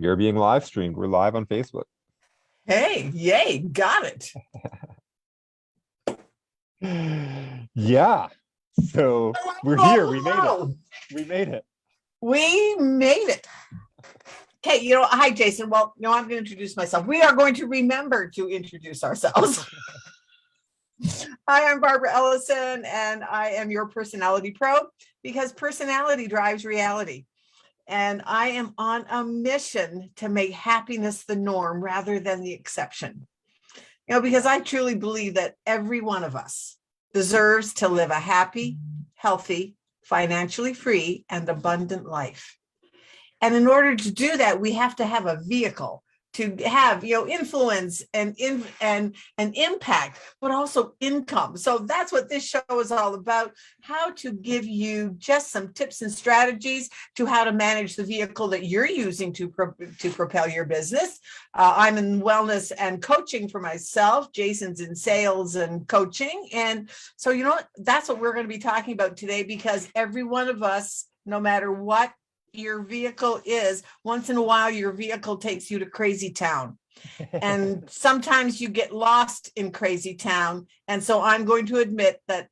You're being live streamed. We're live on Facebook. Hey, yay, got it. Yeah. So we're here. We made it. Hello. We made it. We made it. Okay, hi, Jason. Well, I'm going to introduce myself. We are going to remember to introduce ourselves. Hi, I'm Barbara Ellison, and I am your personality pro because personality drives reality. And I am on a mission to make happiness the norm rather than the exception. Because I truly believe that every one of us deserves to live a happy, healthy, financially free, and abundant life. And in order to do that, we have to have a vehicle to have, influence and impact, but also income. So that's what this show is all about, how to give you just some tips and strategies to how to manage the vehicle that you're using to propel your business. I'm in wellness and coaching for myself. Jason's in sales and coaching. And so, that's what we're going to be talking about today, because every one of us, no matter what your vehicle is, once in a while your vehicle takes you to crazy town, and sometimes you get lost in crazy town. And so I'm going to admit that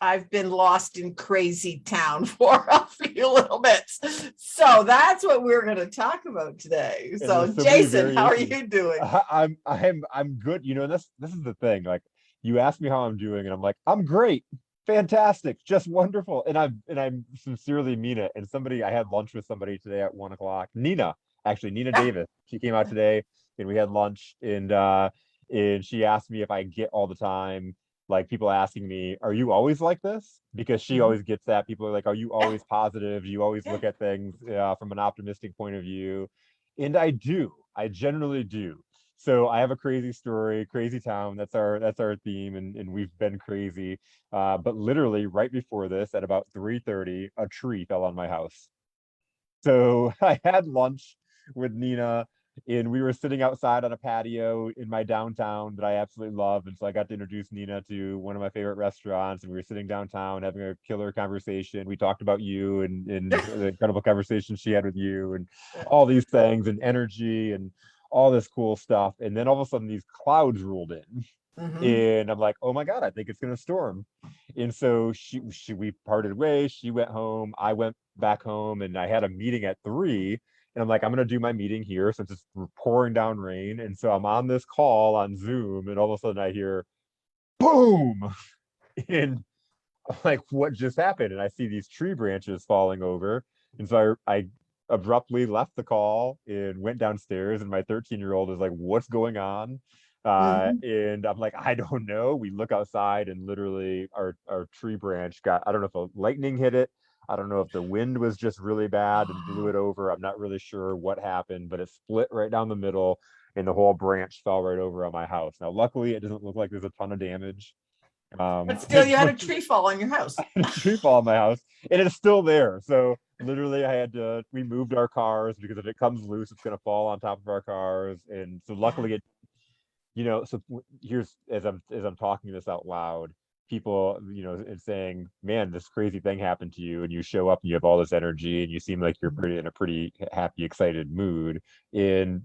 I've been lost in crazy town for a few little bits. So that's what we're going to talk about today. So Jason, how are you doing? I'm good. This is the thing. Like, you asked me how I'm doing, and I'm like, I'm great. Fantastic, just wonderful. And I'm sincerely mean it. And I had lunch with somebody today at 1:00. Nina Davis. She came out today and we had lunch, and she asked me if I get all the time, like, people asking me, are you always like this? Because she always gets that. People are like, are you always positive? Do you always look at things from an optimistic point of view? And I do. I generally do. So I have a crazy story, crazy town. That's our theme, and we've been crazy. But literally right before this, at about 3:30, a tree fell on my house. So I had lunch with Nina, and we were sitting outside on a patio in my downtown that I absolutely love. And so I got to introduce Nina to one of my favorite restaurants, and we were sitting downtown having a killer conversation. We talked about you and the incredible conversation she had with you, and all these things, and energy, and all this cool stuff. And then all of a sudden these clouds rolled in. And I'm like, oh my God, I think it's gonna storm. And so we parted ways. She went home, I went back home, and I had a meeting at 3. And I'm like, I'm gonna do my meeting here since it's pouring down rain. And so I'm on this call on Zoom, and all of a sudden I hear boom. And I'm like, what just happened? And I see these tree branches falling over. And so I abruptly left the call and went downstairs, and my 13-year-old is like, what's going on? And I'm like, I don't know. We look outside, and literally our tree branch I don't know if a lightning hit it. I don't know if the wind was just really bad and blew it over. I'm not really sure what happened, but it split right down the middle, and the whole branch fell right over on my house. Now, luckily, it doesn't look like there's a ton of damage. But still, you had a tree fall on your house. A tree fall on my house, and it's still there. So literally we moved our cars, because if it comes loose, it's going to fall on top of our cars. And so luckily so here's, as I'm talking this out loud, people, and saying, man, this crazy thing happened to you, and you show up and you have all this energy, and you seem like you're in a pretty happy, excited mood. And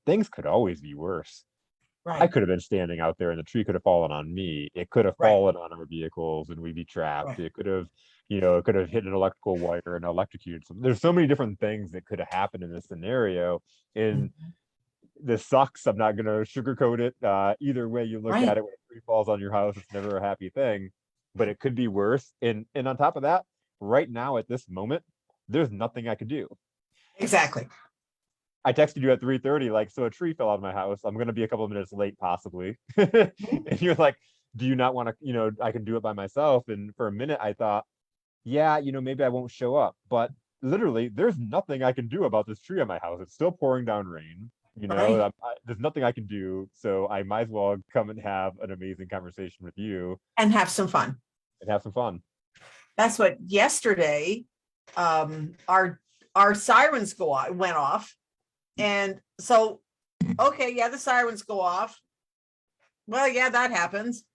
things could always be worse. Right. I could have been standing out there, and the tree could have fallen on me. It could have fallen on our vehicles, and we'd be trapped. Right. It could have, hit an electrical wire and electrocuted. There's so many different things that could have happened in this scenario. And this sucks. I'm not going to sugarcoat it. Either way you look at it, when a tree falls on your house, it's never a happy thing, but it could be worse. And on top of that, right now at this moment, there's nothing I could do. Exactly. I texted you at 3:30, like, so a tree fell on my house. I'm going to be a couple of minutes late, possibly. And you're like, do you not want to, I can do it by myself. And for a minute, I thought, yeah, maybe I won't show up. But literally, there's nothing I can do about this tree on my house. It's still pouring down rain. There's nothing I can do. So I might as well come and have an amazing conversation with you. And have some fun. That's what yesterday, our sirens went off. And so, the sirens go off. Well, yeah, that happens.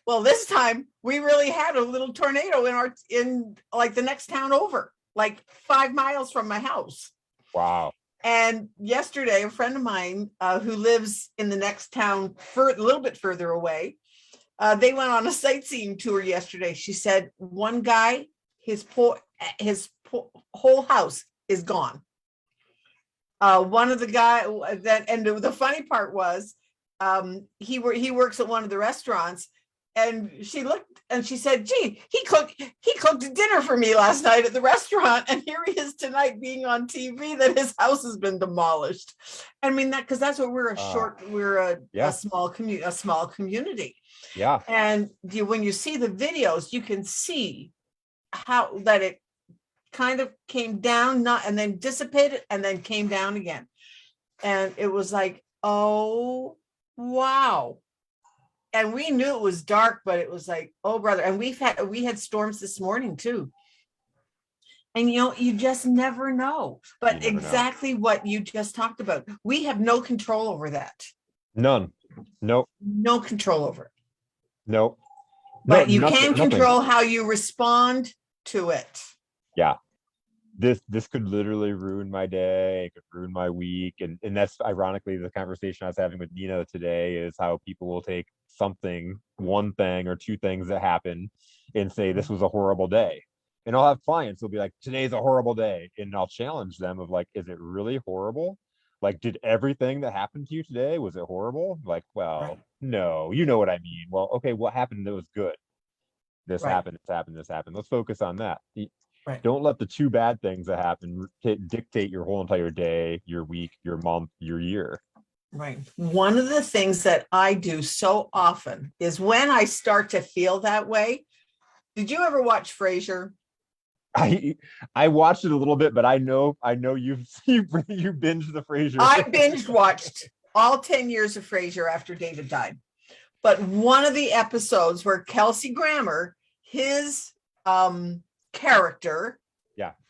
Well, this time we really had a little tornado in like the next town over, like 5 miles from my house. Wow. And yesterday, a friend of mine who lives in the next town, a little bit further away, they went on a sightseeing tour yesterday. She said one guy, his whole house is gone. One of the guy that, and the funny part was, he works at one of the restaurants, and she looked and she said, "Gee, he cooked dinner for me last night at the restaurant, and here he is tonight being on TV that his house has been demolished." I mean, that because that's what we're a small community. Yeah. And when you see the videos, you can see how that it kind of came down, and then dissipated, and then came down again. And it was like, oh, wow. And we knew it was dark, but it was like, oh, brother. And we had storms this morning too. And you just never know. But exactly what you just talked about. We have no control over that. None. Nope. No control over it. Nope. But you can control how you respond to it. Yeah. This could literally ruin my day. It could ruin my week. And that's ironically the conversation I was having with Nina today, is how people will take something, one thing or two things that happen, and say this was a horrible day. And I'll have clients who'll be like, today's a horrible day. And I'll challenge them of like, is it really horrible? Like, did everything that happened to you today, was it horrible? Like, well, Right. No, you know what I mean. Well, okay, what happened that was good? This Right. happened, this happened, this happened. Let's focus on that. Right. Don't let the two bad things that happen dictate your whole entire day, your week, your month, your year. Right. One of the things that I do so often is when I start to feel that way. Did you ever watch Frasier? I watched it a little bit, but I know you binged the Frasier. I binge watched all 10 years of Frasier after David died. But one of the episodes where Kelsey Grammer, his character,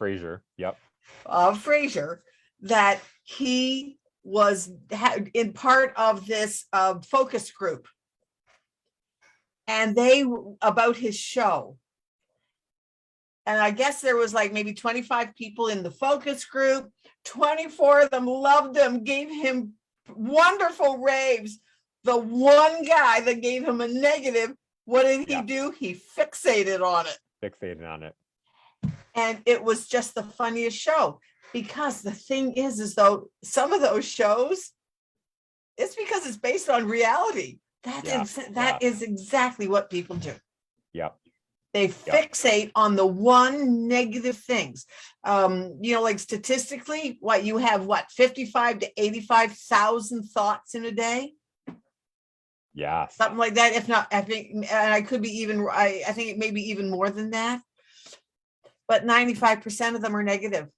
Frasier, yep, of Frasier, that he was in part of this focus group, and they about his show. And I guess there was like maybe 25 people in the focus group. 24 of them loved him, gave him wonderful raves. The one guy that gave him a negative, what did he do? He fixated on it. And it was just the funniest show, because the thing is though some of those shows, it's because it's based on reality. That is exactly what people do. Yep. They fixate on the one negative things. Like statistically, you have 55 to 85,000 thoughts in a day. Yeah. Something like that. If not, I think, and I could be even, I think it may be even more than that. But 95% of them are negative.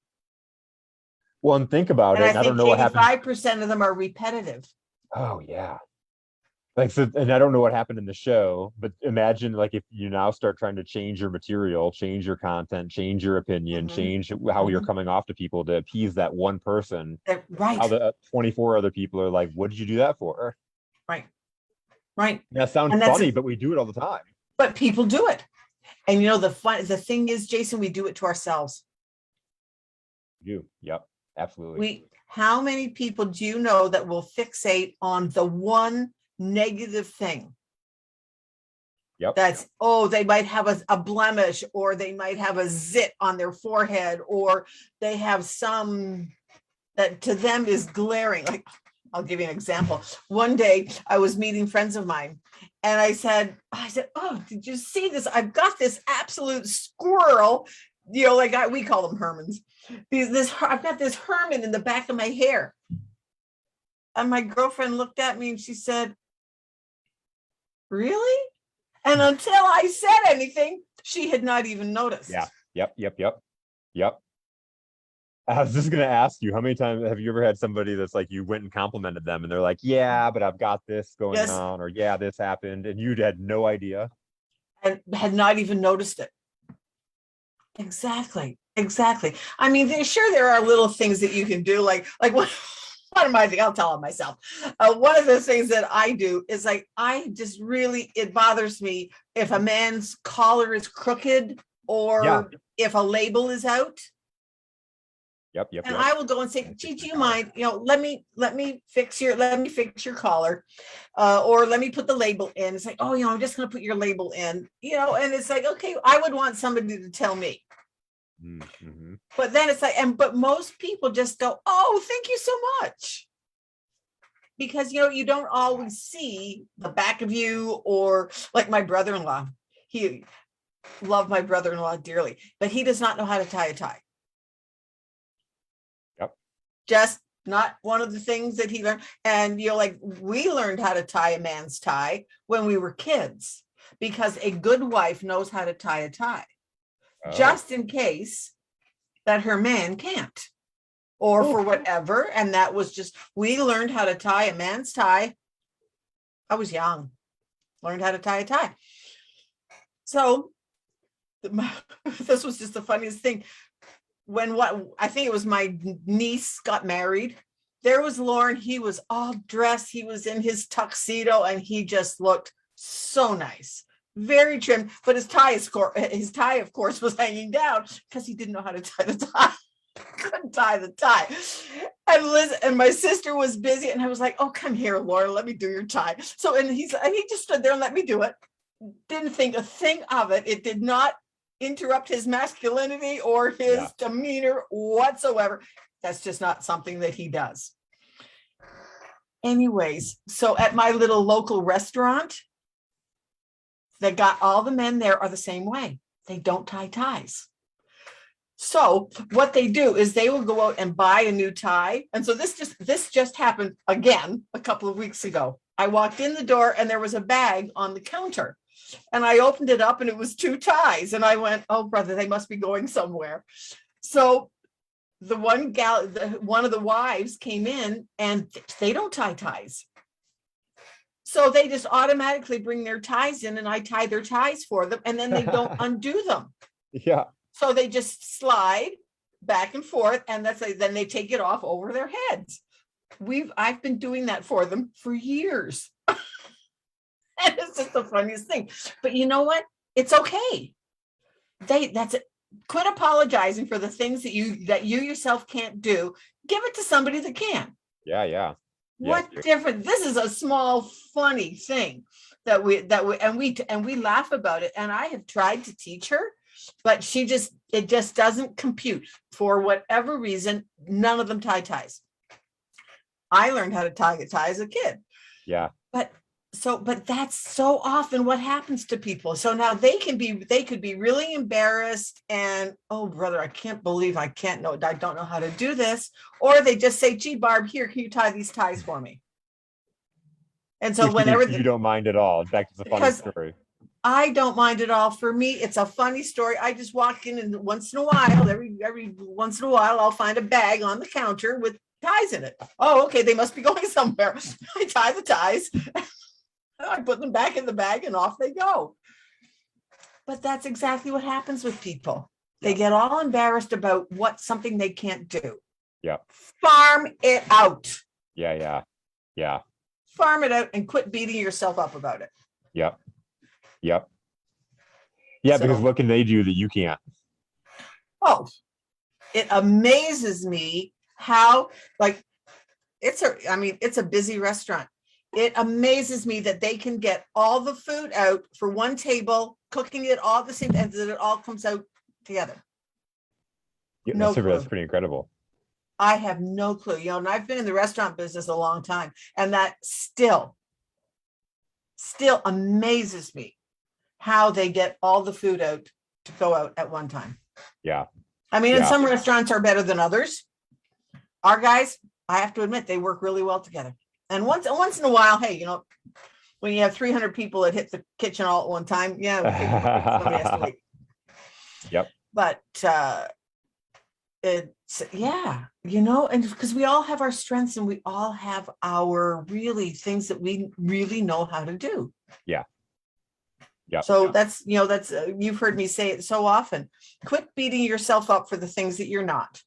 Well, and think about it. And I don't know what happened. 85% of them are repetitive. Oh yeah. Like, so, and I don't know what happened in the show, but imagine like if you now start trying to change your material, change your content, change your opinion, change how you're coming off to people to appease that one person. Right. How the 24 other people are like, what did you do that for? Right. That sounds funny, but we do it all the time. But people do it. And the thing is, Jason, we do it to ourselves. Yep, absolutely. How many people do you know that will fixate on the one negative thing? Yep. That's, they might have a blemish, or they might have a zit on their forehead, or they have some that to them is glaring. Like, I'll give you an example. One day I was meeting friends of mine, and I said, oh, did you see this? I've got this absolute squirrel, we call them Hermans. I've got this Herman in the back of my hair. And my girlfriend looked at me and she said, really? And until I said anything, she had not even noticed. Yeah. Yep. I was just going to ask you, how many times have you ever had somebody that's like, you went and complimented them and they're like, yeah, but I've got this going on, or yeah, this happened, and you had no idea and had not even noticed it. Exactly. I mean, there are little things that you can do, like what am I? I'll tell it myself. One of the things that I do is like, it bothers me if a man's collar is crooked, or if a label is out. Yep. And I will go and say, gee, do you mind, let me fix your collar, or let me put the label in. It's like, oh, I'm just going to put your label in, and it's like, okay, I would want somebody to tell me. Mm-hmm. But then it's like, but most people just go, oh, thank you so much. Because, you don't always see the back of you, or like my brother-in-law, he loved my brother-in-law dearly, but he does not know how to tie a tie. Yep. Just not one of the things that he learned. And, like we learned how to tie a man's tie when we were kids, because a good wife knows how to tie a tie, just in case that her man can't, or for whatever. And that was just, we learned how to tie a man's tie. I was young, learned how to tie a tie. So this was just the funniest thing. I think it was my niece got married. There was Lauren. He was all dressed. He was in his tuxedo, and he just looked so nice, very trim. But his tie, of course, was hanging down because he didn't know how to tie the tie. Couldn't tie the tie. And Liz and my sister was busy, and I was like, "Oh, come here, Laura. Let me do your tie." So, and he just stood there and let me do it. Didn't think a thing of it. It did not interrupt his masculinity or his demeanor whatsoever. That's just not something that he does. Anyways, so at my little local restaurant, all the men there are the same way. They don't tie ties. So what they do is they will go out and buy a new tie. And so this just happened again a couple of weeks ago. I walked in the door and there was a bag on the counter. And I opened it up and it was 2 ties. And I went, oh, brother, they must be going somewhere. So the one of the wives came in, and they don't tie ties. So they just automatically bring their ties in, and I tie their ties for them. And then they don't undo them. Yeah. So they just slide back and forth, and then they take it off over their heads. I've been doing that for them for years. And it's just the funniest thing. But you know what? It's okay. Quit apologizing for the things that you yourself can't do. Give it to somebody that can. Yeah. What different? This is a small, funny thing that we laugh about it. And I have tried to teach her, but it just doesn't compute for whatever reason. None of them tie ties. I learned how to tie a tie as a kid. Yeah. But that's so often what happens to people. So now they could be really embarrassed and, oh, brother, I can't believe I don't know how to do this. Or they just say, gee, Barb, here, can you tie these ties for me? And so you don't mind at all. In fact, it's a funny story. I don't mind at all. For me, it's a funny story. I just walk in, and once in a while, every once in a while, I'll find a bag on the counter with ties in it. Oh, okay, they must be going somewhere. I tie the ties. I put them back in the bag, and off they go. But that's exactly what happens with people. They get all embarrassed about something they can't do. Yeah. Farm it out. Yeah. Farm it out and quit beating yourself up about it. Yep. Yeah, because what can they do that you can't? Oh, it amazes me how, it's a busy restaurant. It amazes me that they can get all the food out for one table, cooking it all at the same time, that it all comes out together. Yeah, that's pretty incredible. I have no clue. And I've been in the restaurant business a long time, and that still amazes me how they get all the food out to go out at one time. Yeah. And some restaurants are better than others. Our guys, I have to admit, they work really well together. And once in a while, hey, when you have 300 people that hit the kitchen all at one time, somebody has to wait. Yep. But it's, and because we all have our strengths, and we all have our really things that we really know how to do. Yeah. So that's you've heard me say it so often. Quit beating yourself up for the things that you're not,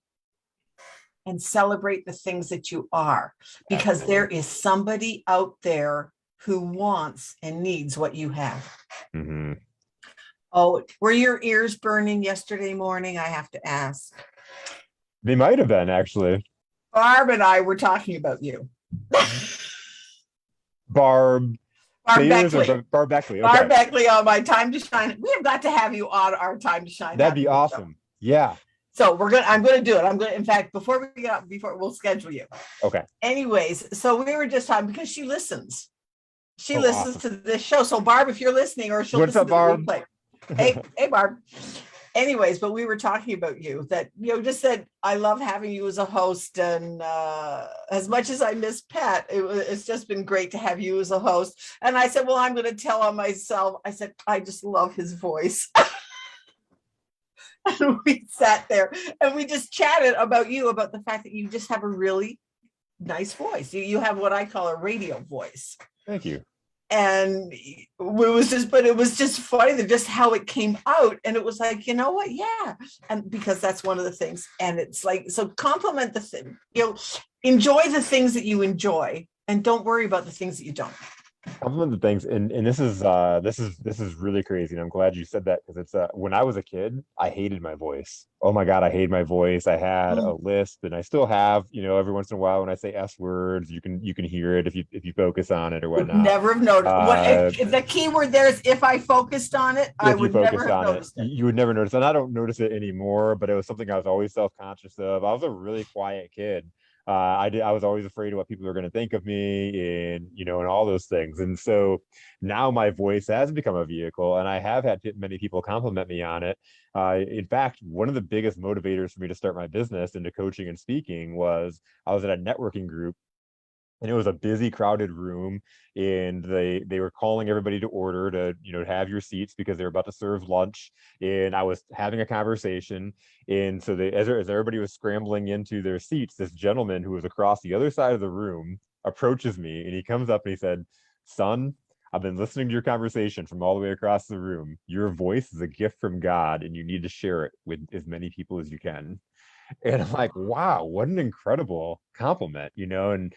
and celebrate the things that you are, because there is somebody out there who wants and needs what you have. Mm-hmm. Oh, were your ears burning yesterday morning? I have to ask. They might have been actually. Barb and I were talking about you. Barb Barb Sayers or Beckley. Barb Beckley. Barb Okay. Beckley on my Time to Shine. We have got to have you on our Time to Shine That'd be Happiness show. awesome. Yeah. So I'm gonna do it. In fact, before we get up, before we'll schedule you. Okay. Anyways, so we were just talking because she listens. She Oh, listens awesome. to this show. So Barb, if you're listening, or she'll What's listen up, to the Barb? replay. Hey, Barb. Anyways, but we were talking about you that, just said, I love having you as a host. And as much as I miss Pat, it's just been great to have you as a host. And I said, well, I'm going to tell on myself. I said, I just love his voice. And we sat there and we just chatted about you, about the fact that you just have a really nice voice. You have what I call a radio voice. Thank you. And it was just funny that just how it came out. And it was like, you know what? Yeah. And because that's one of the things. And it's like, so compliment the thing, enjoy the things that you enjoy and don't worry about the things that you don't. Compliment the things, and this is really crazy, and I'm glad you said that, because it's when I was a kid, I hated my voice. Oh my God, I hated my voice. I had a lisp, and I still have, every once in a while when I say S words, you can hear it if you focus on it or Would whatnot. never have noticed. If the key word there is if I focused on it, I If you would never focus have on it, noticed it. you would never notice. And I don't notice it anymore, but it was something I was always self-conscious of. I was a really quiet kid. I was always afraid of what people are going to think of me, and all those things. And so now my voice has become a vehicle, and I have had many people compliment me on it. In fact, one of the biggest motivators for me to start my business into coaching and speaking was I was at a networking group, and it was a busy, crowded room, and they were calling everybody to order to have your seats because they were about to serve lunch. And I was having a conversation, and so as everybody was scrambling into their seats, this gentleman who was across the other side of the room approaches me, and he comes up and he said, "Son, I've been listening to your conversation from all the way across the room. Your voice is a gift from God, and you need to share it with as many people as you can." And I'm like, wow, what an incredible compliment, and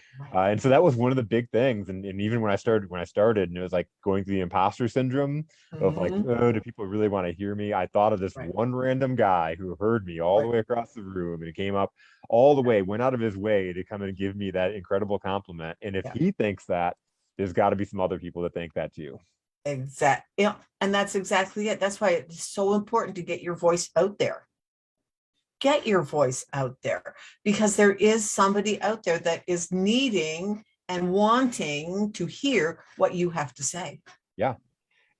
so that was one of the big things. And even when I started, and it was like going through the imposter syndrome of like, Mhm. oh, do people really want to hear me? I thought of this Right. one random guy who heard me all the Right. way across the room, and he came up all the way, went out of his way to come and give me that incredible compliment. And if Yeah. he thinks that, there's got to be some other people that think that too. Yeah. And that's exactly it. That's why it's so important to get your voice out there. Get your voice out there, because there is somebody out there that is needing and wanting to hear what you have to say. Yeah.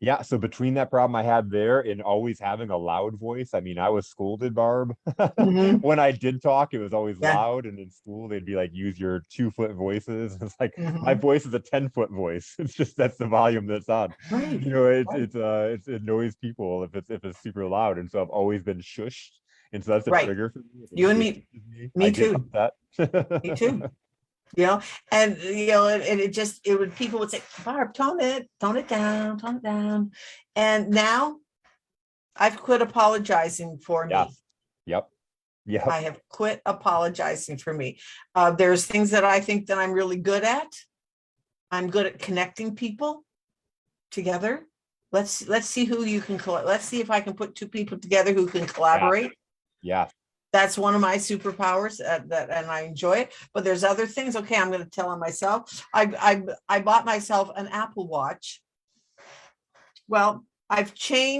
Yeah, so between that problem I had there and always having a loud voice, I mean, I was scolded, Barb. Mhm. When I did talk, it was always Yeah. loud, and in school they'd be like, use your 2-foot voices. It's like my Mhm. voice is a 10-foot voice. It's just that's the volume that's on. Right. Right. It annoys people if it's super loud, and so I've always been shushed, and so that's a Right. trigger for me. If You and anybody me. shushes me, I Me get too. upset. Me too. And it would, people would say, Barb, tone it down, tone it down. And now I've quit apologizing for Yeah. me. Yep. Yep. I have quit apologizing for me. There's things that I think that I'm really good at. I'm good at connecting people together. Let's see who you can let's see if I can put two people together who can Yeah. collaborate. Yeah. That's one of my superpowers, that, and I enjoy it. But there's other things. Okay, I'm going to tell on myself. I bought myself an Apple Watch. Well, I've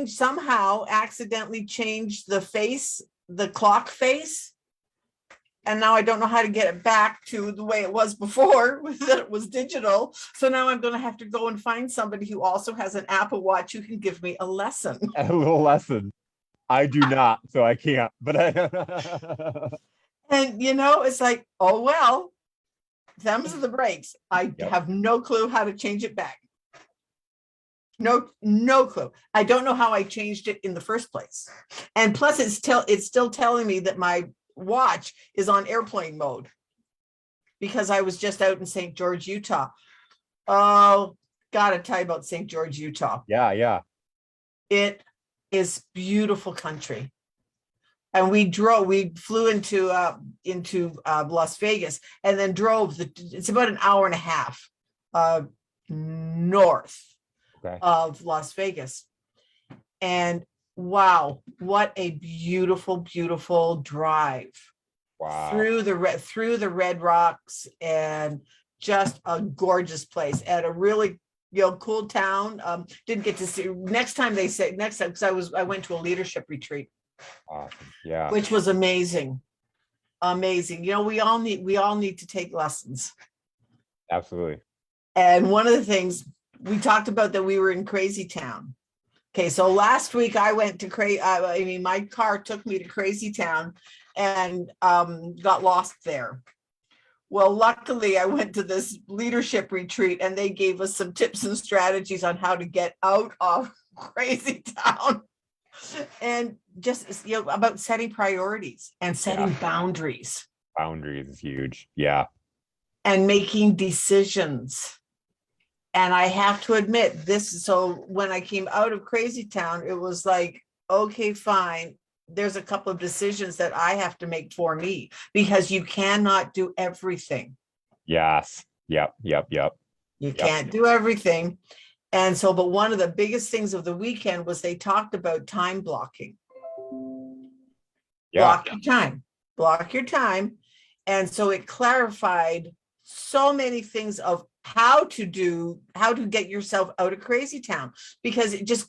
somehow accidentally changed the clock face. And now I don't know how to get it back to the way it was before, that it was digital. So now I'm going to have to go and find somebody who also has an Apple Watch who can give me a lesson. A little lesson. I do not, so I can't. But I. And it's like, oh well, them's are the breaks. I Yep. have no clue how to change it back. No clue. I don't know how I changed it in the first place. And plus, it's still telling me that my watch is on airplane mode, because I was just out in St. George, Utah. Oh, gotta tell you about St. George, Utah. Yeah, yeah. It is beautiful country. And we flew into Las Vegas, and then drove it's about an hour and a half north Okay. of Las Vegas. And wow, what a beautiful, beautiful drive. Wow. through the red rocks, and just a gorgeous place at a really cool town. Didn't get to see next time because I went to a leadership retreat, Awesome. Yeah, which was amazing. Amazing. We all need to take lessons. absolutely. And one of the things we talked about, that we were in Crazy Town. Okay, so last week I went to my car took me to Crazy Town, and got lost there. Well, luckily I went to this leadership retreat, and they gave us some tips and strategies on how to get out of Crazy Town, and just about setting priorities and setting Yeah. boundaries Boundaries is huge. Yeah. and making decisions. And I have to admit so when I came out of Crazy Town, it was like, okay, fine. There's a couple of decisions that I have to make for me, because you cannot do everything. Yes. Yep. Yep. Yep. You Yep. can't do everything. And so, but one of the biggest things of the weekend was they talked about time blocking. Yeah. Block your time. And so it clarified so many things of how to get yourself out of Crazy Town, because it just,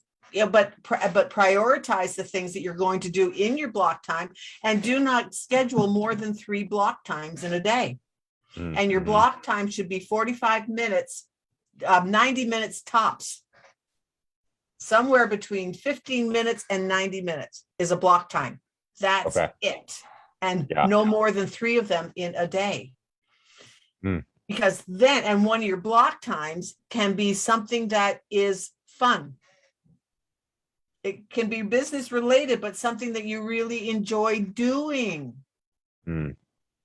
but prioritize the things that you're going to do in your block time, and do not schedule more than 3 block times in a day. Mm-hmm. And your block time should be 45 minutes, 90 minutes tops. Somewhere between 15 minutes and 90 minutes is a block time. That's it. And no more than 3 of them in a day. Because then, and one of your block times can be something that is fun. It can be business related, but something that you really enjoy doing.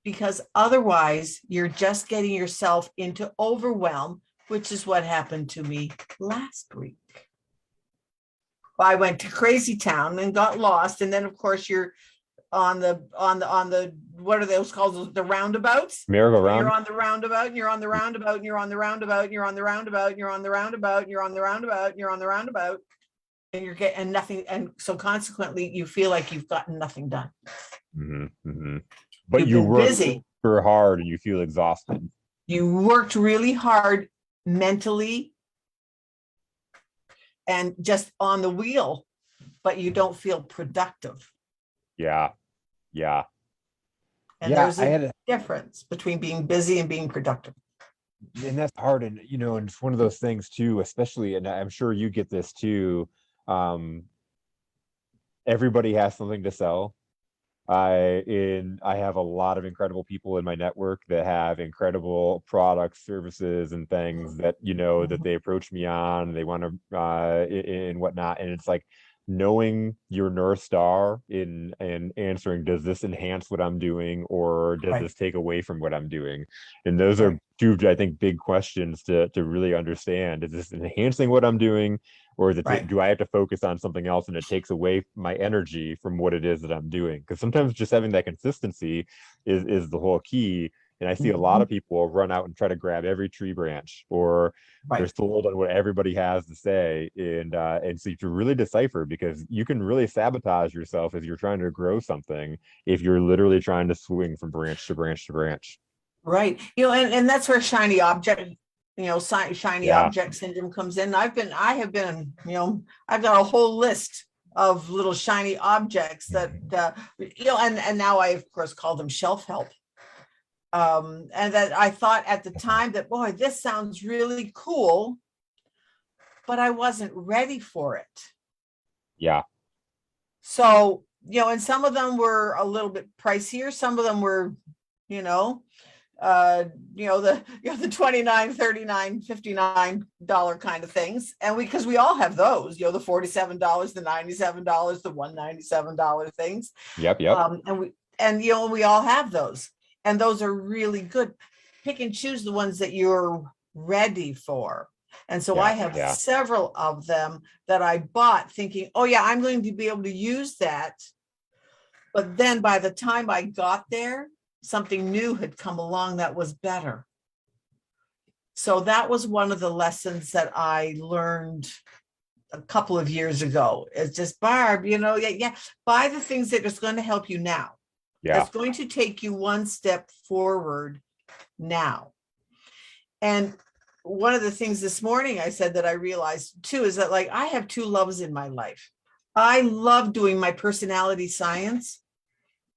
Because otherwise you're just getting yourself into overwhelm, which is what happened to me last week. I went to Crazy Town and got lost. And then of course you're on the what are those called? The roundabouts? Merry-go-round. You're on the roundabout, and you're on the roundabout, and you're on the roundabout, and you're on the roundabout, and you're on the roundabout, and you're on the roundabout, and you're on the roundabout, and you're getting nothing. And so consequently, you feel like you've gotten nothing done. But you work busy, super hard, and you feel exhausted. You worked really hard mentally and just on the wheel, but you don't feel productive. Yeah. And there's a difference between being busy and being productive. And that's hard. And, and it's one of those things too, especially, and I'm sure you get this too. Everybody has something to sell. I have a lot of incredible people in my network that have incredible products, services, and things that, that they approach me on, they want to, and whatnot. And it's like, knowing your North Star in answering, does this enhance what I'm doing, or does this take away from what I'm doing? And those are 2, I think, big questions to really understand. Is this enhancing what I'm doing, or is it, do I have to focus on something else and it takes away my energy from what it is that I'm doing? Because sometimes just having that consistency is the whole key. And I see a lot of people run out and try to grab every tree branch, or they're sold on what everybody has to say. And so you have to really decipher, because you can really sabotage yourself as you're trying to grow something if you're literally trying to swing from branch to branch to branch. Right. And that's where shiny object syndrome comes in. I've got a whole list of little shiny objects that, and now I, of course, call them shelf help. And that I thought at the time that, boy, this sounds really cool, but I wasn't ready for it. Yeah. So, and some of them were a little bit pricier. Some of them were, the $29, $39, $59 kind of things. And because we all have those, the $47, the $97, the $197 things. Yep. We all have those. And those are really good. Pick and choose the ones that you're ready for. And so I have several of them that I bought thinking, oh yeah, I'm going to be able to use that. But then by the time I got there, something new had come along that was better. So that was one of the lessons that I learned a couple of years ago. It's just, Barb, buy the things that is going to help you now. Yeah. that's going to take you one step forward now. And one of the things this morning I said that I realized too is that, like, I have two loves in my life. I love doing my personality science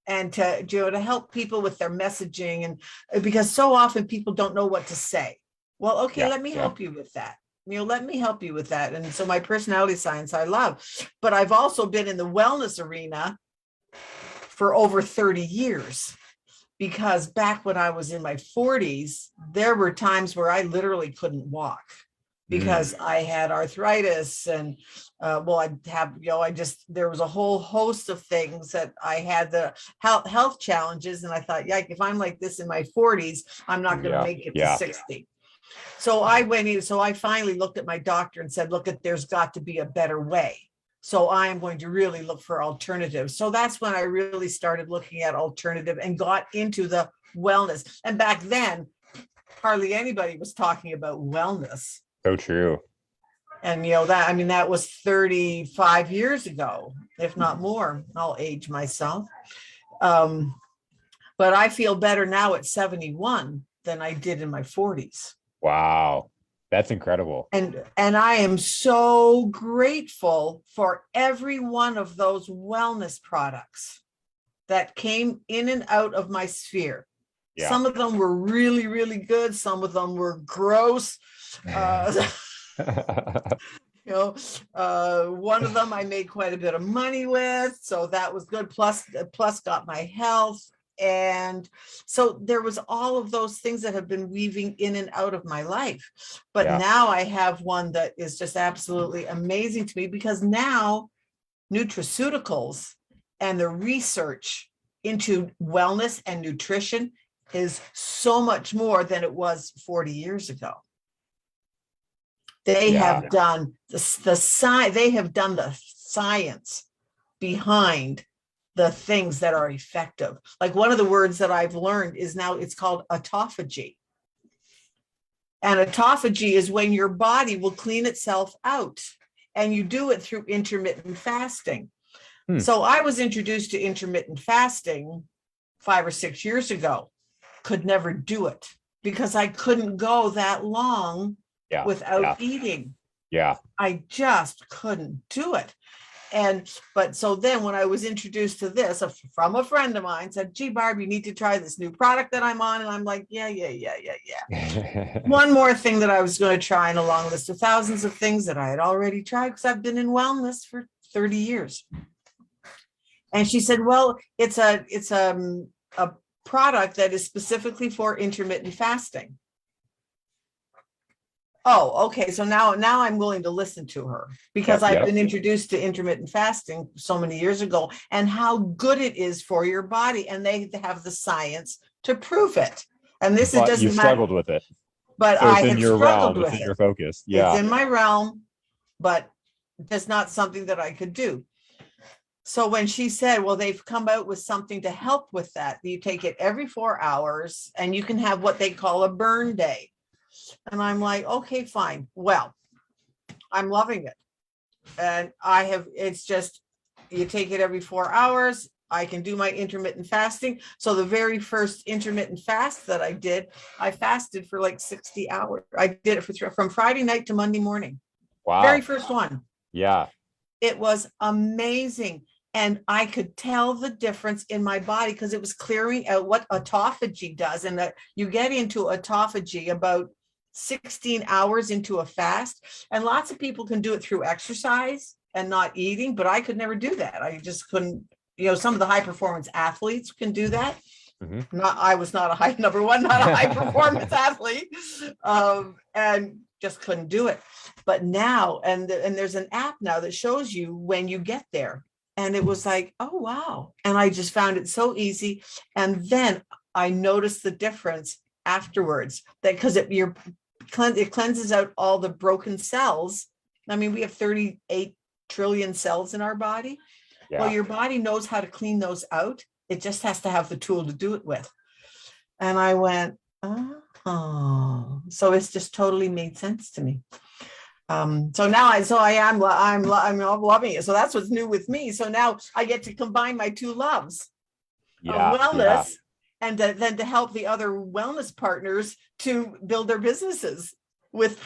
and to help people with their messaging, and because so often people don't know what to say. Well, okay, Yeah. let me Yeah. help you with that. Let me help you with that. And so my personality science I love, but I've also been in the wellness arena for over 30 years. Because back when I was in my 40s, there were times where I literally couldn't walk because I had arthritis, and I'd have, there was a whole host of things that I had, the health challenges. And I thought, yeah, if I'm like this in my 40s, I'm not going to make it to 60. So I finally looked at my doctor and said, look, there's got to be a better way. So I'm going to really look for alternatives. So that's when I really started looking at alternative and got into the wellness. And back then, hardly anybody was talking about wellness. So true. And that was 35 years ago, if not more. I'll age myself. But I feel better now at 71 than I did in my 40s. Wow. That's incredible. And I am so grateful for every one of those wellness products that came in and out of my sphere. Yeah. Some of them were really, really good. Some of them were gross. One of them I made quite a bit of money with, so that was good. Plus got my health. And so there was all of those things that have been weaving in and out of my life. But now I have one that is just absolutely amazing to me, because now nutraceuticals and the research into wellness and nutrition is so much more than it was 40 years ago. They have done they have done the science behind the things that are effective. Like, one of the words that I've learned is now it's called autophagy. And autophagy is when your body will clean itself out, and you do it through intermittent fasting. So I was introduced to intermittent fasting 5 or 6 years ago, could never do it because I couldn't go that long without eating. Yeah. I just couldn't do it. But so then when I was introduced to this from a friend of mine, said, gee, Barb, you need to try this new product that I'm on. And I'm like, yeah. One more thing that I was going to try in a long list of thousands of things that I had already tried, because I've been in wellness for 30 years. And she said, well, it's a product that is specifically for intermittent fasting. Oh, okay. So now I'm willing to listen to her, because I've been introduced to intermittent fasting so many years ago, and how good it is for your body. And they have the science to prove it. And this is just, you struggled with it. But so I had struggled with it. It's in your focus. Yeah. It's in my realm, but it's not something that I could do. So when she said, well, they've come out with something to help with that, you take it every 4 hours and you can have what they call a burn day. And I'm like, okay, fine. Well, I'm loving it. And it's just, you take it every 4 hours. I can do my intermittent fasting. So the very first intermittent fast that I did, I fasted for like 60 hours. I did it from Friday night to Monday morning. Wow. Very first one. Yeah. It was amazing. And I could tell the difference in my body, because it was clearing out what autophagy does. And that you get into autophagy about 16 hours into a fast. And lots of people can do it through exercise and not eating, but I could never do that. I just couldn't. Some of the high performance athletes can do that. Mm-hmm. I was not a high performance athlete, and just couldn't do it. But now, and there's an app now that shows you when you get there. And it was like, oh, wow. And I just found it so easy. And then I noticed the difference afterwards, that because it cleanses out all the broken cells. I mean, we have 38 trillion cells in our body. Yeah. Well, your body knows how to clean those out. It just has to have the tool to do it with. And I went, oh, so it's just totally made sense to me. So now I'm loving it. So that's what's new with me. So now I get to combine my two loves. Yeah. Yeah. wellness, and then to help the other wellness partners to build their businesses with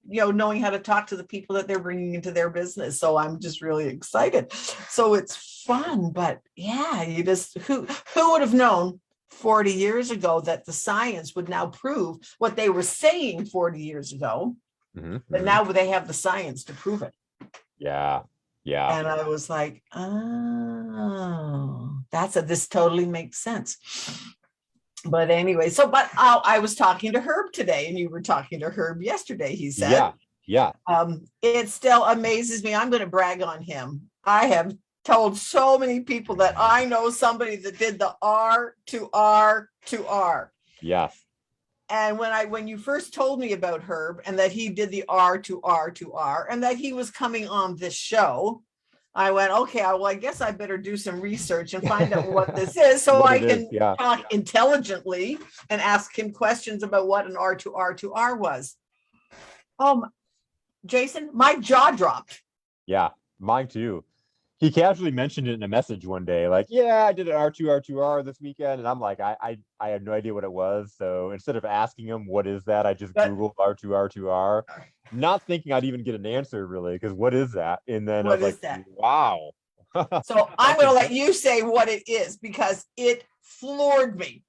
knowing how to talk to the people that they're bringing into their business. So I'm just really excited. So it's fun, but yeah, you just who would have known 40 years ago that the science would now prove what they were saying 40 years ago, but now they have the science to prove it. Yeah. Yeah. And I was like, oh, this totally makes sense. But anyway, but I was talking to Herb today, and you were talking to Herb yesterday, he said. Yeah. Yeah. It still amazes me. I'm going to brag on him. I have told so many people that I know somebody that did the R to R to R. Yes. And when you first told me about Herb and that he did the R to R to R and that he was coming on this show, I went, okay, well, I guess I better do some research and find out what this is so I can talk intelligently and ask him questions about what an R to R to R was. Jason, my jaw dropped. Yeah, mine too. He casually mentioned it in a message one day, like, yeah, I did an R2R2R this weekend. And I'm like, I had no idea what it was. So instead of asking him, what is that? I just Googled R2R2R, not thinking I'd even get an answer really, because what is that? And then I was like, wow. So I'm going to let you say what it is because it floored me.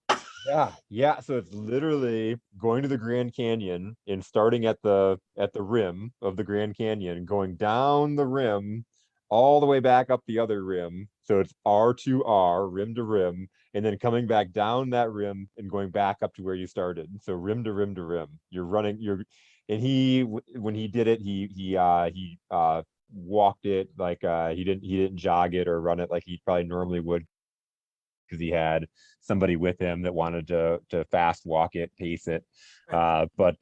Yeah. So it's literally going to the Grand Canyon and starting at the rim of the Grand Canyon, going down the rim all the way back up the other rim. So it's R2R, rim to rim, and then coming back down that rim and going back up to where you started. So rim to rim to rim. And when he did it, he walked it like he didn't jog it or run it like he probably normally would, because he had somebody with him that wanted to fast walk it, pace it. But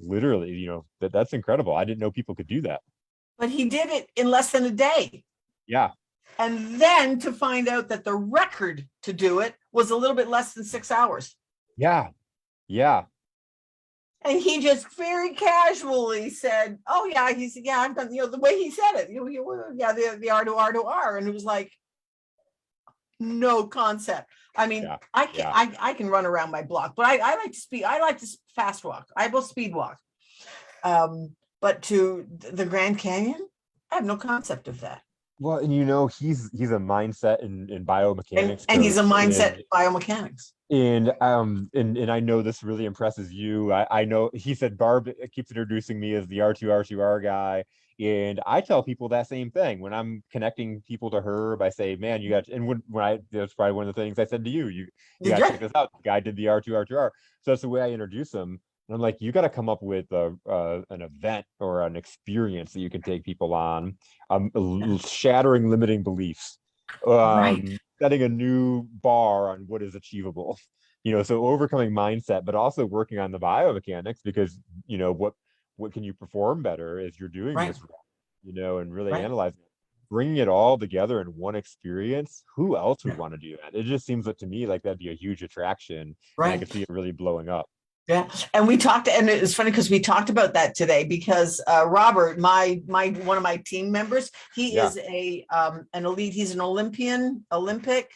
literally, that's incredible. I didn't know people could do that. But he did it in less than a day. Yeah. And then to find out that the record to do it was a little bit less than 6 hours. Yeah. Yeah. And he just very casually said, oh yeah, he said, yeah, I've done, the way he said it, the R to R to R. And it was like, no concept. I mean, I can run around my block, but I like to speed. I like to fast walk. I will speed walk. But to the Grand Canyon, I have no concept of that. Well, and he's a mindset in biomechanics, and he's a mindset in biomechanics. And I know this really impresses you. I know he said Barb keeps introducing me as the R2R2R guy. And I tell people that same thing when I'm connecting people to Herb. I say, man, you got, and that's probably one of the things I said to you. You got to check this out. The guy did the R2R2R. So that's the way I introduce him. And I'm like, you got to come up with an event or an experience that you can take people on, shattering limiting beliefs, setting a new bar on what is achievable. So overcoming mindset, but also working on the biomechanics, because what can you perform better as you're doing this, and really analyzing it, bringing it all together in one experience. Who else would want to do that? It just seems like to me like that'd be a huge attraction. And I could see it really blowing up. Yeah. And we talked, and it's funny because we talked about that today because Robert, my one of my team members, he is an elite, he's an Olympic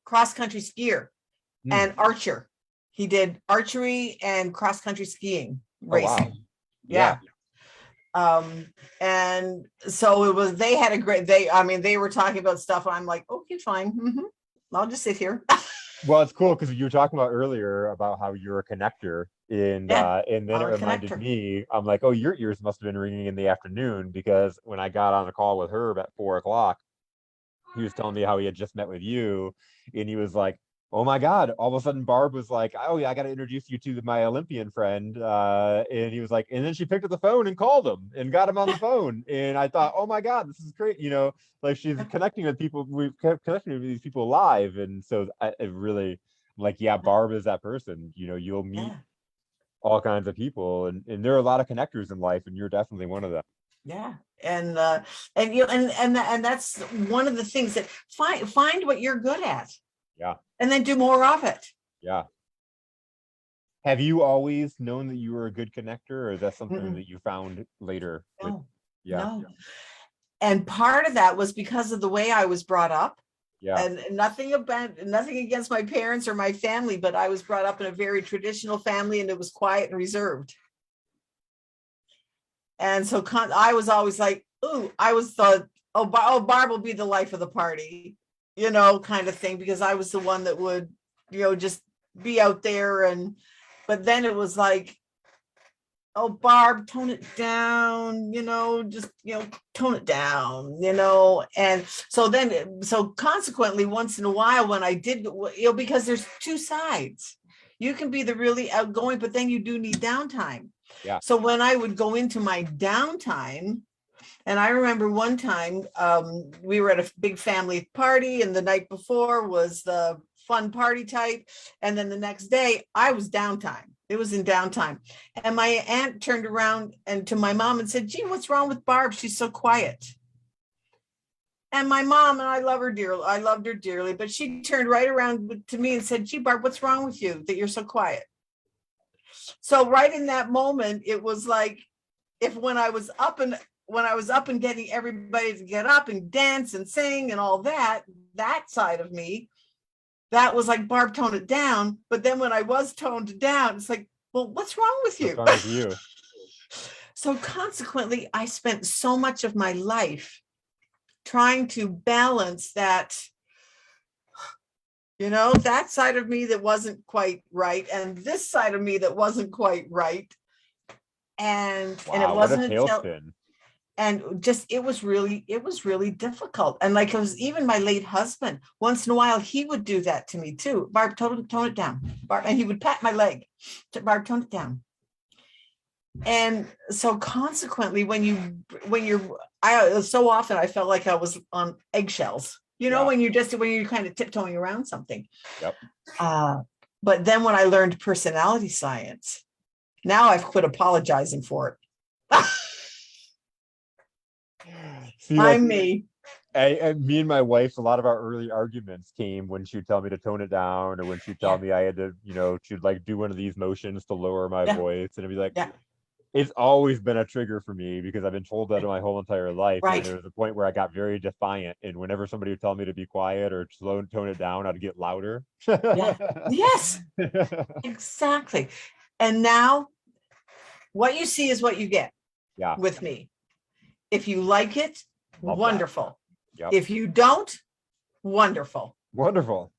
cross-country skier and archer. He did archery and cross-country skiing racing. Wow. Yeah. And so they had a great, they were talking about stuff and I'm like, okay, fine. I'll just sit here. Well, it's cool because you were talking about earlier about how you're a connector, and then it reminded me, I'm like, oh, your ears must have been ringing in the afternoon, because when I got on a call with Herb at 4:00, he was telling me how he had just met with you, and he was like, oh my God, all of a sudden Barb was like, oh yeah, I got to introduce you to my Olympian friend. And he was like, and then she picked up the phone and called him and got him on the phone. And I thought, oh my God, this is great. Like she's connecting with people. We've kept connecting with these people live. And so it really, like, yeah, Barb is that person. You'll meet all kinds of people, and there are a lot of connectors in life, and you're definitely one of them. Yeah. And that's one of the things that find what you're good at. Yeah. And then do more of it. Yeah. Have you always known that you were a good connector, or is that something that you found later? No. And part of that was because of the way I was brought up. Yeah. And nothing against my parents or my family, but I was brought up in a very traditional family, and it was quiet and reserved. And so I was always like, ooh, I was the, Barb will be the life of the party, kind of thing, because I was the one that would, just be out there. But then it was like, oh, Barb, tone it down, just, tone it down, And so consequently, once in a while, when I did, because there's two sides, you can be the really outgoing, but then you do need downtime. Yeah. So when I would go into my downtime, and I remember one time we were at a big family party, and the night before was the fun party type. And then the next day I was downtime. It was in downtime. And my aunt turned around and to my mom and said, gee, what's wrong with Barb? She's so quiet. And my mom, and I love her dearly, I loved her dearly, but she turned right around to me and said, gee, Barb, what's wrong with you that you're so quiet? So right in that moment, it was like, when I was up and getting everybody to get up and dance and sing and all that side of me, that was like, Barb, tone it down. But then when I was toned down, it's like, well, what's wrong with you? What's wrong with you? So consequently, I spent so much of my life trying to balance that, that side of me that wasn't quite right, and this side of me that wasn't quite right. And it wasn't until, and just, it was really difficult. And like, it was even my late husband, once in a while, he would do that to me too. Barb, tone it down. Barb, and he would pat my leg. Barb, tone it down. And so consequently, so often I felt like I was on eggshells, when you're kind of tiptoeing around something. Yep. But then when I learned personality science, now I've quit apologizing for it. See, I'm me. Me and my wife, a lot of our early arguments came when she would tell me to tone it down, or when she'd tell me I had to, she'd like do one of these motions to lower my voice, and it'd be like, it's always been a trigger for me because I've been told that my whole entire life. Right. And there was a point where I got very defiant, and whenever somebody would tell me to be quiet or tone it down, I'd get louder. Yeah. Yes, exactly. And now what you see is what you get. Yeah. With me. If you like it, Love wonderful. Yep. If you don't, wonderful. Wonderful.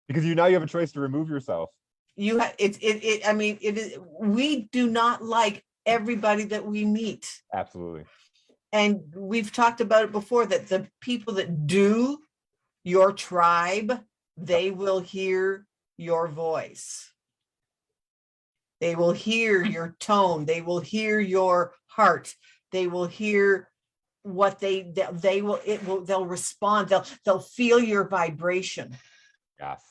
Because now you have a choice to remove yourself. You have it is, we do not like everybody that we meet. Absolutely. And we've talked about it before, that the people that do your tribe, they will hear your voice. They will hear your tone. They will hear your heart. They will hear what they'll respond. They'll feel your vibration. Yes.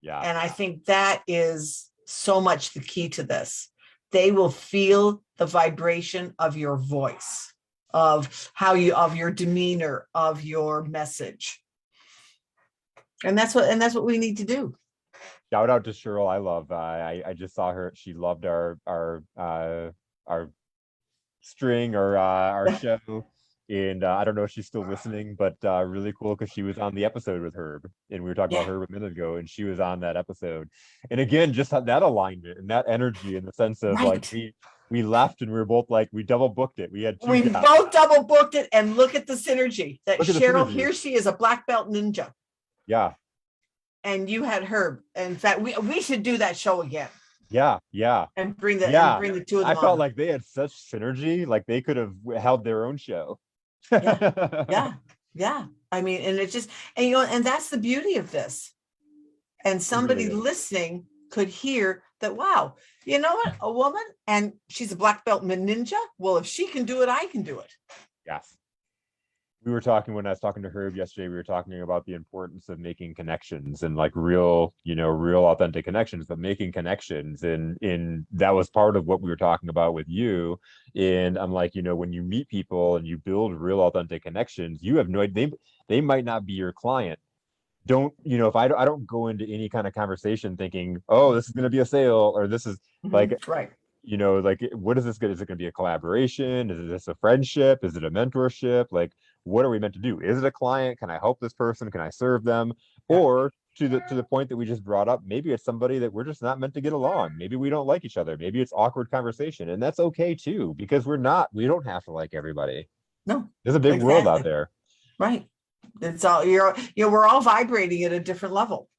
Yeah. And I think that is so much the key to this. They will feel the vibration of your voice, of your demeanor, of your message. And that's what we need to do. Shout out to Cheryl. I just saw her. She loved our string or our show. And I don't know if she's still listening, but really cool, because she was on the episode with Herb, and we were talking about Herb a minute ago, and she was on that episode. And again, just that alignment and that energy, in the sense of like we left and we were both like, we double booked it. We both double booked it, and look at the synergy that Cheryl, here she is, a black belt ninja. Yeah. And you had Herb. In fact, we should do that show again. Yeah. And bring the two of them. I felt like they had such synergy, like they could have held their own show. Yeah. I mean, and it's just, and that's the beauty of this. And somebody listening could hear that, wow, you know what, a woman, and she's a black belt ninja. Well, if she can do it, I can do it. Yes. We were talking, when I was talking to Herb yesterday, we were talking about the importance of making connections, and like real authentic connections, but making connections. And that was part of what we were talking about with you. And I'm like, when you meet people and you build real authentic connections, you have no idea, they might not be your client. If I don't go into any kind of conversation thinking, oh, this is going to be a sale, or this is like, right. Like, what is this good? Is it going to be a collaboration? Is this a friendship? Is it a mentorship? Like, what are we meant to do? Is it a client? Can I help this person? Can I serve them? Yeah. Or to the point that we just brought up, maybe it's somebody that we're just not meant to get along. Maybe we don't like each other. Maybe it's awkward conversation, and that's okay too, because we don't have to like everybody. No, There's a big world out exactly. there. Right. It's all we're all vibrating at a different level.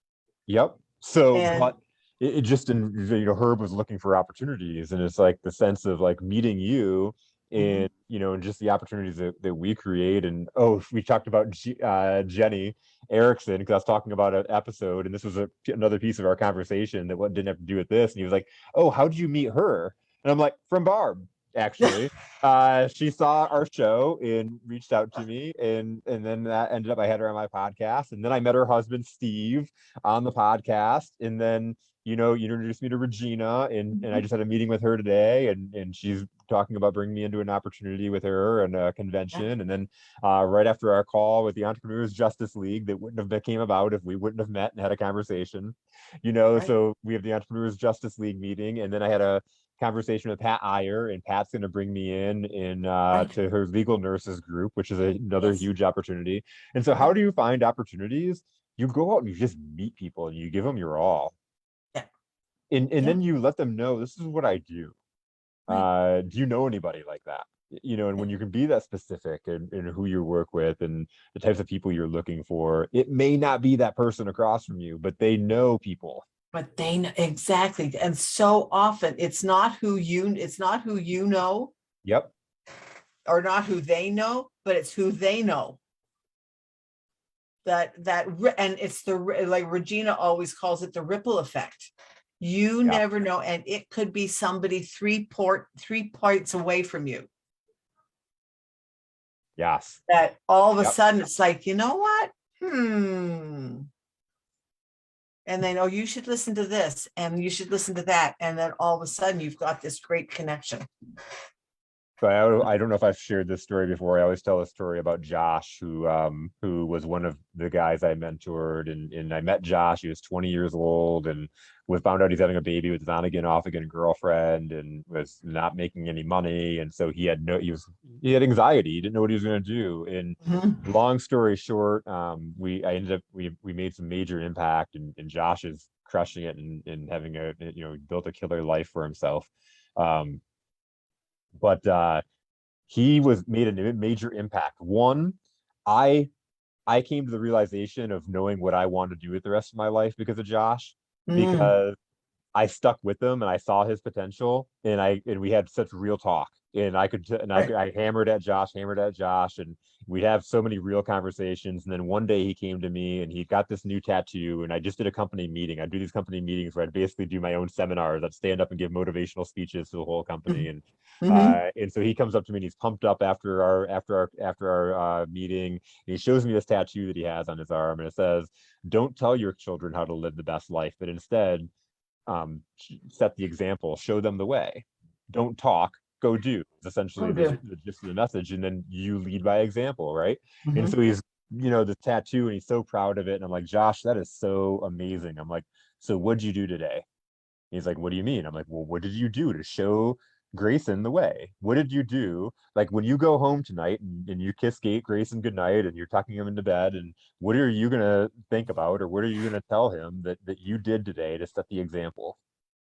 Yep. So, And but it just, Herb was looking for opportunities, and it's like the sense of like meeting you, mhm, and and just the opportunities that we create. And we talked about Jenny Erickson, because I was talking about an episode, and this was another piece of our conversation that what didn't have to do with this. And he was like, "Oh, how did you meet her?" And I'm like, "From Barb, actually." She saw our show and reached out to me, and then that ended up, I had her on my podcast, and then I met her husband Steve on the podcast, and then you introduced me to Regina, and I just had a meeting with her today, and she's talking about bringing me into an opportunity with her and a yeah, convention. And then right after our call with the Entrepreneurs Justice League, that wouldn't have came about if we wouldn't have met and had a conversation. right, So we have the Entrepreneurs Justice League meeting, and then I had a conversation with Pat Iyer, and Pat's going to bring me in right. to her legal nurses group, which is another Yes, huge opportunity. And so, how right. do you find opportunities? You go out and you just meet people, and you give them your all, Yeah, and yeah, then you let them know, this is what I do. right. Do you know anybody like that? And Yeah. when you can be that specific in who you work with and the types of people you're looking for, it may not be that person across from you, but they know people. But they know exactly. And so often it's not who you know Yep. or not who they know, but it's who they know. And it's like Regina always calls it the ripple effect. You Yeah. never know, and it could be somebody three points away from you Yes. that all of a Yep. sudden it's like, you know what? And then, oh, you should listen to this and you should listen to that. And then all of a sudden you've got this great connection. So I don't know if I've shared this story before. I always tell a story about Josh, who was one of the guys I mentored, and I met Josh. He was 20 years old, and we found out he's having a baby with his on again, off again girlfriend, and was not making any money. And so he had anxiety. He didn't know what he was going to do. And Mhm. long story short, we made some major impact, and Josh is crushing it, and having built a killer life for himself. Um, but he was made a major impact. One, I I came to the realization of knowing what I wanted to do with the rest of my life because of Josh, Mm, because I stuck with him and I saw his potential, and we had such real talk, and right. I hammered at Josh, and we'd have so many real conversations. And then one day he came to me and he got this new tattoo, and I just did a company meeting. I do these company meetings where I'd basically do my own seminars. I'd stand up and give motivational speeches to the whole company. Mhm. Mhm. And so he comes up to me and he's pumped up after our meeting. And he shows me this tattoo that he has on his arm, and it says, "Don't tell your children how to live the best life, but instead set the example, show them the way. Don't talk, go do." It's Oh, essentially dear. the gist of the message, and then you lead by example, right? And so Mhm. he's, the tattoo, and he's so proud of it. And I'm like, "Josh, that is so amazing." I'm like, "So what'd you do today?" He's like, "What do you mean?" I'm like, "Well, what did you do to show Grayson the way? What did you do? Like when you go home tonight and you kiss Grayson goodnight and you're tucking him into bed, and what are you gonna think about, or what are you gonna tell him that you did today to set the example?"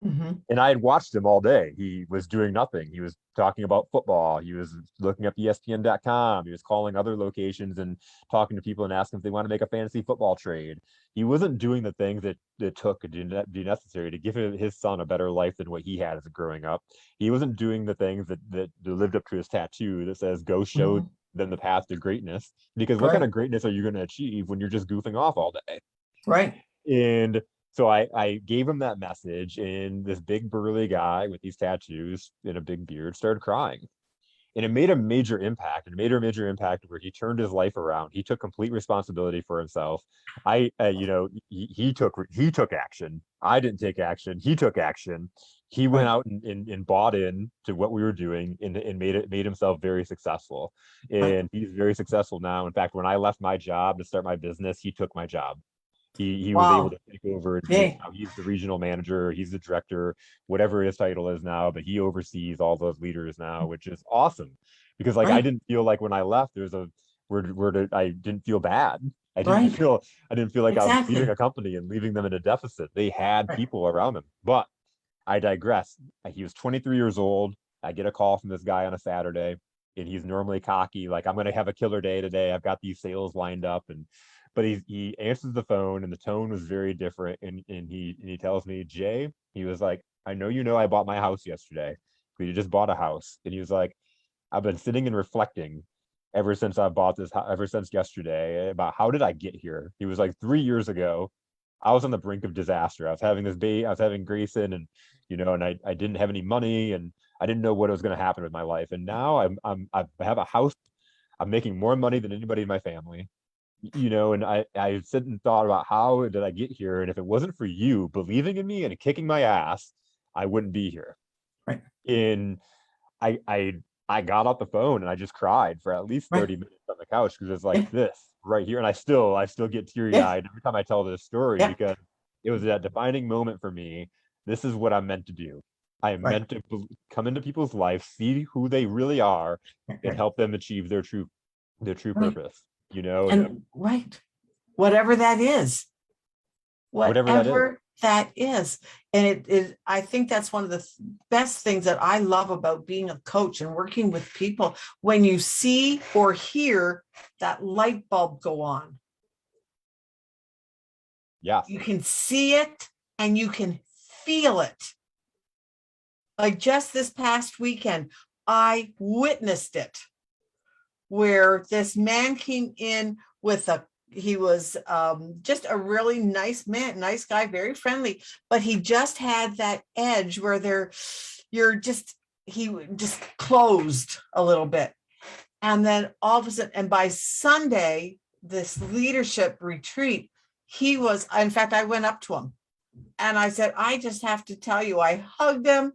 Mhm. And I had watched him all day. He was doing nothing. He was talking about football. He was looking up ESPN.com. He was calling other locations and talking to people and asking if they want to make a fantasy football trade. He wasn't doing the things that took to be necessary to give his son a better life than what he had as a growing up. He wasn't doing the things that lived up to his tattoo that says, "Go show Mhm. them the path to greatness." Because what kind Right. of greatness are you going to achieve when you're just goofing off all day? Right. And so I gave him that message, and this big burly guy with these tattoos and a big beard started crying. And it made a major impact. It made a major impact where he turned his life around. He took complete responsibility for himself. He took action. I didn't take action. He took action. He went Right. out and bought in to what we were doing, and made himself very successful. Right. And he's very successful now. In fact, when I left my job to start my business, he took my job. He was able Wow. to take over, and Yay. now he's the regional manager, he's the director, whatever his title is now, but he oversees all those leaders now, which is awesome. Because like I Right. didn't feel like when I left, I didn't feel bad. Right. I didn't feel like I was leaving Exactly. a company and leaving them in a deficit. They had Right. people around them. But I digress. He was 23 years old. I get a call from this guy on a Saturday, and he's normally cocky, like, I'm gonna have a killer day today. I've got these sales lined up, and but he answers the phone, and the tone was very different. And he tells me, Jay, he was like, I know I bought my house yesterday. We just bought a house, and he was like, I've been sitting and reflecting ever since I bought this, ever since yesterday, about how did I get here. He was like, 3 years ago, I was on the brink of disaster. I was having Grayson, and I didn't have any money, and I didn't know what was going to happen with my life. And now I have a house. I'm making more money than anybody in my family. And I sit and thought about how did I get here, and if it wasn't for you believing in me and kicking my ass, I wouldn't be here. Right. And I I I got off the phone and I just cried for at least Right. 30 minutes on the couch, because it's like Yeah. this right here. And I still get Yeah. teary-eyed every time I tell this story, Yeah. because it was that defining moment for me. This is what I'm meant to do. I am Right. meant to come into people's life, see who they really are, Right. and Right. help them achieve their true Right. purpose, and And right. Whatever that is. whatever that is. Whatever that is. And it is, I think that's one of the best things that I love about being a coach and working with people, when you see or hear that light bulb go on. Yes. You can see it and you can feel it. Like just this past weekend, I witnessed it, where this man came in with he was just a really nice man, nice guy, very friendly, but he just had that edge where he just closed a little bit. And then all of a sudden, and by Sunday, this leadership retreat, in fact, I went up to him and I said, I just have to tell you, I hugged him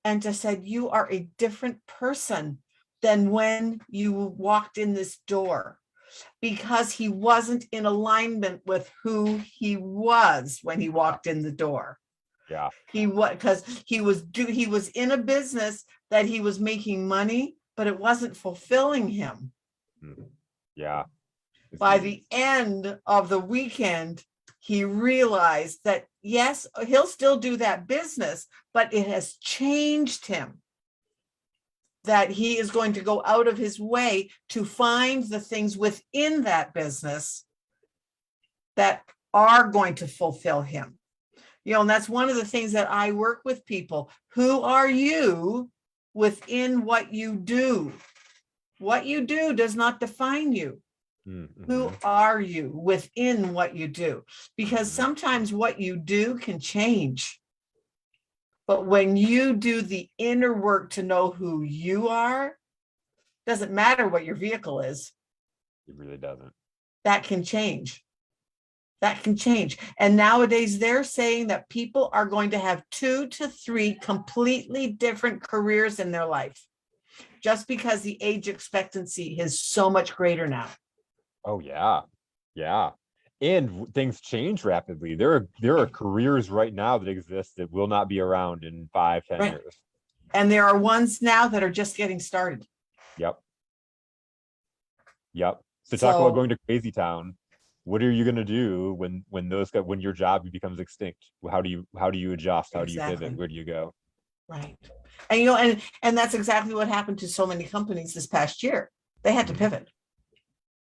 and just said, you are a different person than when you walked in this door, because he wasn't in alignment with who he was when he walked in the door. Yeah. Because he was in a business that he was making money, but it wasn't fulfilling him. Yeah. By the end of the weekend, he realized that yes, he'll still do that business, but it has changed him, that he is going to go out of his way to find the things within that business that are going to fulfill him. And that's one of the things that I work with people. Who are you within what you do? What you do does not define you. Mm-hmm. Who are you within what you do? Because sometimes what you do can change. But when you do the inner work to know who you are, doesn't matter what your vehicle is. It really doesn't. That can change. That can change. And nowadays they're saying that people are going to have 2 to 3 completely different careers in their life, just because the age expectancy is so much greater now. Oh yeah. Yeah. And things change rapidly. There are careers right now that exist that will not be around in 5-10 Right. years. And there are ones now that are just getting started. Yep. Yep. So talk about So going to crazy town. What are you going to do when your job becomes extinct? How do you adjust? How do you pivot? exactly. Where do you go? Right. And that's exactly what happened to so many companies this past year. They had to pivot.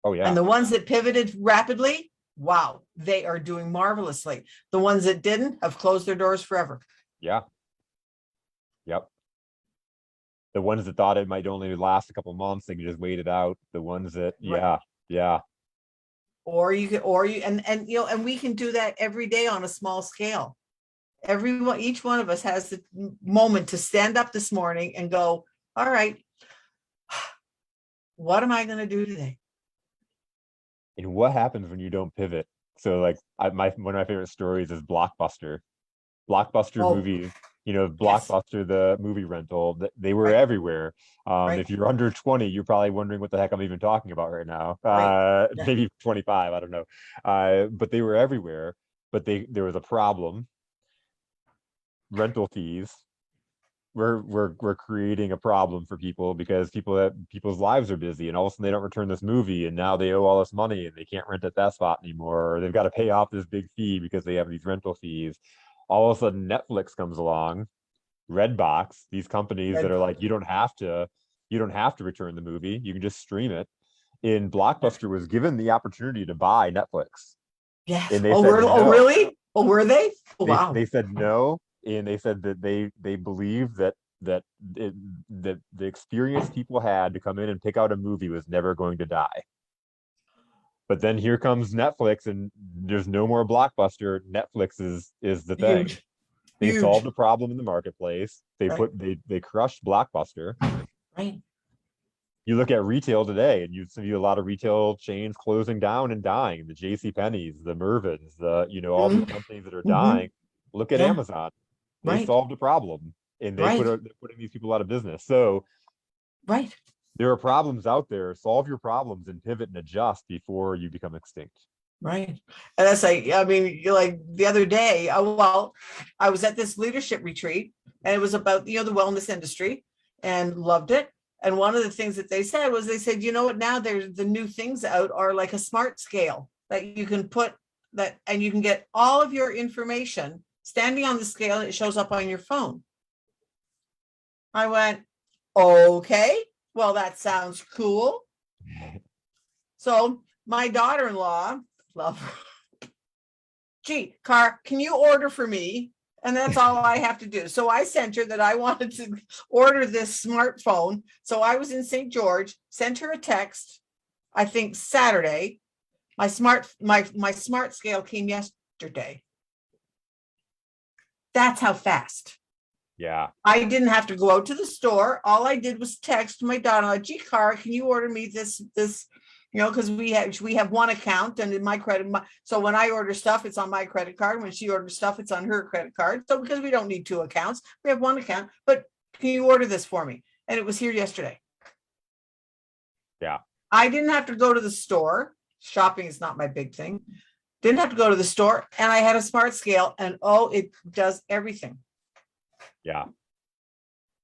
Oh yeah. And the ones that pivoted rapidly, wow, they are doing marvelously. The ones that didn't have closed their doors forever. Yeah. Yep. The ones that thought it might only last a couple months, they could just wait it out. The ones that, Right. yeah. Or you can, and we can do that every day on a small scale. Each one of us has the moment to stand up this morning and go, all right, what am I going to do today? And what happens when you don't pivot? So like one of my favorite stories is Blockbuster. Blockbuster Oh, movie, yes. Blockbuster, the movie rental, they were Right. everywhere. Right. If you're under 20, you're probably wondering what the heck I'm even talking about right now. Right. Yeah. Maybe 25, I don't know. But they were everywhere. But there was a problem. Rental fees we're creating a problem for people because people's lives are busy, and all of a sudden they don't return this movie, and now they owe all this money and they can't rent at that spot anymore, or they've got to pay off this big fee because they have these rental fees. All of a sudden Netflix comes along, Redbox, these companies that are like, you don't have to return the movie, you can just stream it. And Blockbuster was given the opportunity to buy Netflix, Yes. and they Oh, said oh, no. really? Oh, were they? Oh, wow. They said no, and they said that they believe that that the experience people had to come in and pick out a movie was never going to die. But then here comes Netflix, and there's no more Blockbuster. Netflix is the thing. Huge. They Huge. solved a problem in the marketplace. Right. They crushed Blockbuster. Right. You look at retail today, and you see a lot of retail chains closing down and dying. The J.C. Penney's, the Mervyn's, all these companies that are dying. Look at Yeah. Amazon. They Right. solved a problem, and they're putting these people out of business. So Right. there are problems out there. Solve your problems and pivot and adjust before you become extinct. Right. And that's like, I mean, you're like the other day, well, I was at this leadership retreat, and it was about, the wellness industry, and loved it. And one of the things that they said was, you know what, now there's the new things out are like a smart scale that you can put that, and you can get all of your information standing on the scale, and it shows up on your phone. I went, okay, well, that sounds cool. So my daughter-in-law, love her, gee, Car, can you order for me? And that's all I have to do. So I sent her that I wanted to order this smartphone. So I was in St. George, sent her a text, I think Saturday. My smart scale came yesterday. That's how fast. Yeah. I didn't have to go out to the store. All I did was text my daughter, gee, Car, can you order me this, because we have one account, and in my credit. So when I order stuff, it's on my credit card. When she orders stuff, it's on her credit card. So because we don't need two accounts, we have one account. But can you order this for me? And it was here yesterday. Yeah. I didn't have to go to the store. Shopping is not my big thing. Didn't have to go to the store, and I had a smart scale, and it does everything. Yeah.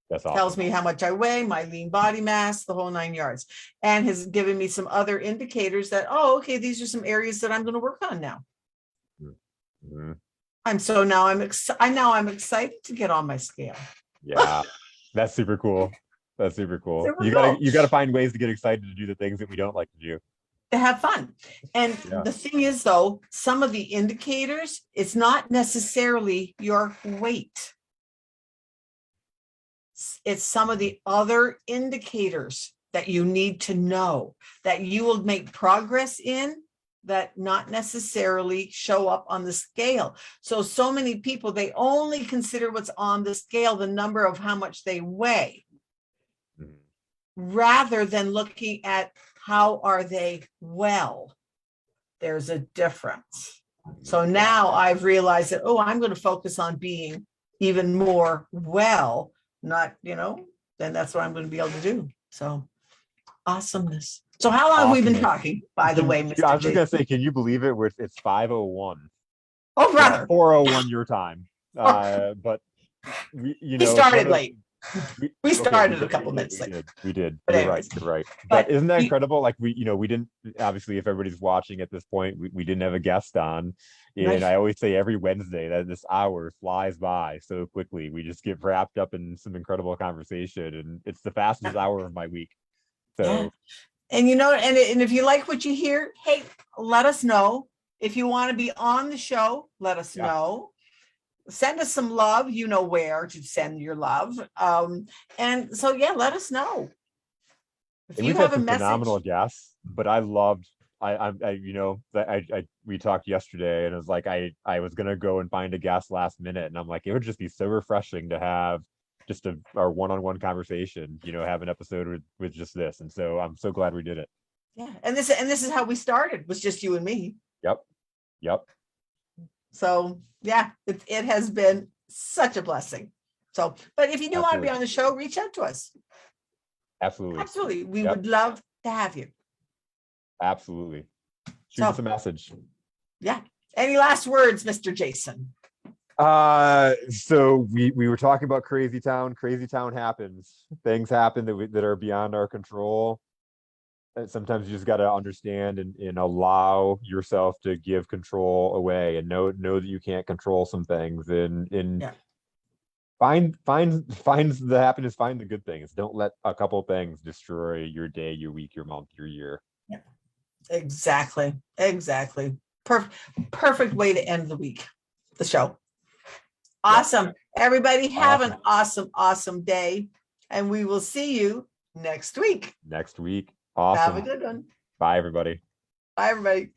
That's awesome. Tells me how much I weigh, my lean body mass, the whole 9 yards, and has given me some other indicators that, okay, these are some areas that I'm going to work on now. Mm-hmm. I'm excited to get on my scale. Yeah, that's super cool. That's super cool. You gotta find ways to get excited to do the things that we don't like to do. To have fun. And the thing is, though, some of the indicators, it's not necessarily your weight. It's some of the other indicators that you need to know that you will make progress in, that not necessarily show up on the scale. So many people, they only consider what's on the scale, the number of how much they weigh, rather than looking at how are they well. There's a difference. So now I've realized that, I'm going to focus on being even more well, not, then that's what I'm going to be able to do. So awesomeness. So how long have we been talking, by the way, Mr. I was just going to say, can you believe it? It's 5:01. Oh, brother. 4:01 your time. But we started late. We started a couple minutes late. We did. But You're right. But isn't that incredible? Like we didn't, obviously, if everybody's watching at this point, we didn't have a guest on. And nice. I always say every Wednesday that this hour flies by so quickly. We just get wrapped up in some incredible conversation, and it's the fastest hour of my week. So, and and if you like what you hear, hey, let us know. If you want to be on the show, let us know. Send us some love. You know where to send your love. And so, let us know. If you have a message, phenomenal guests, but I loved, we talked yesterday, and it was like, I was going to go and find a guest last minute. And I'm like, it would just be so refreshing to have just our one-on-one conversation, have an episode with just this. And so I'm so glad we did it. Yeah. And this is how we started, was just you and me. Yep. So it has been such a blessing. So, but if you do want to be on the show, reach out to us. Absolutely. We would love to have you. Absolutely. Shoot us a message. Yeah. Any last words, Mr. Jason? So we were talking about crazy town. Crazy town happens. Things happen that are beyond our control. And sometimes you just got to understand and allow yourself to give control away and know that you can't control some things and Yeah, find the happiness, find the good things. Don't let a couple things destroy your day, your week, your month, your year. yeah, exactly. Exactly. Perfect way to end the week, the show. Awesome. Everybody have an Awesome. awesome day. And we will see you next week. Next week. Have a Awesome. good one. Bye, everybody. Bye, everybody.